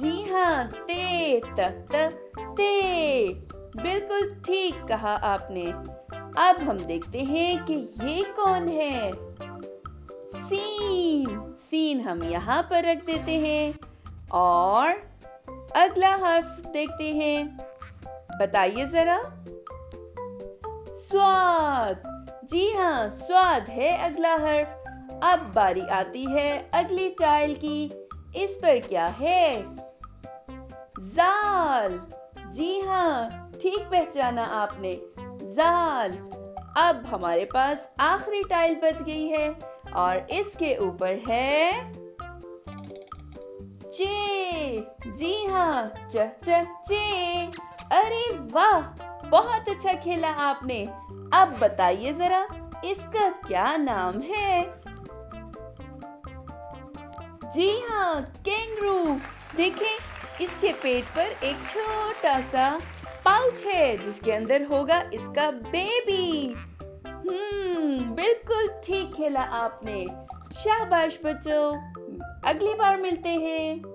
जी हाँ, ते त त ते। बिल्कुल ठीक कहा आपने। अब हम देखते हैं कि ये कौन है। सीन। सीन हम यहाँ पर रख देते हैं और अगला हर्फ देखते हैं। बताइए जरा। स्वाद। जी हाँ, स्वाद है अगला हर्फ। अब बारी आती है अगली टाइल की। इस पर क्या है? जाल। जी हाँ, ठीक पहचाना आपने, जाल। अब हमारे पास आखिरी टाइल बच गई है और इसके ऊपर है चे। जी हाँ, च च चे। अरे वाह, बहुत अच्छा खेला आपने। अब बताइए जरा, इसका क्या नाम है? जी हाँ, कैंगरू। देखें, इसके पेट पर एक छोटा सा पाउच है जिसके अंदर होगा इसका बेबी। बिल्कुल ठीक खेला आपने। शाबाश बच्चों, अगली बार मिलते हैं।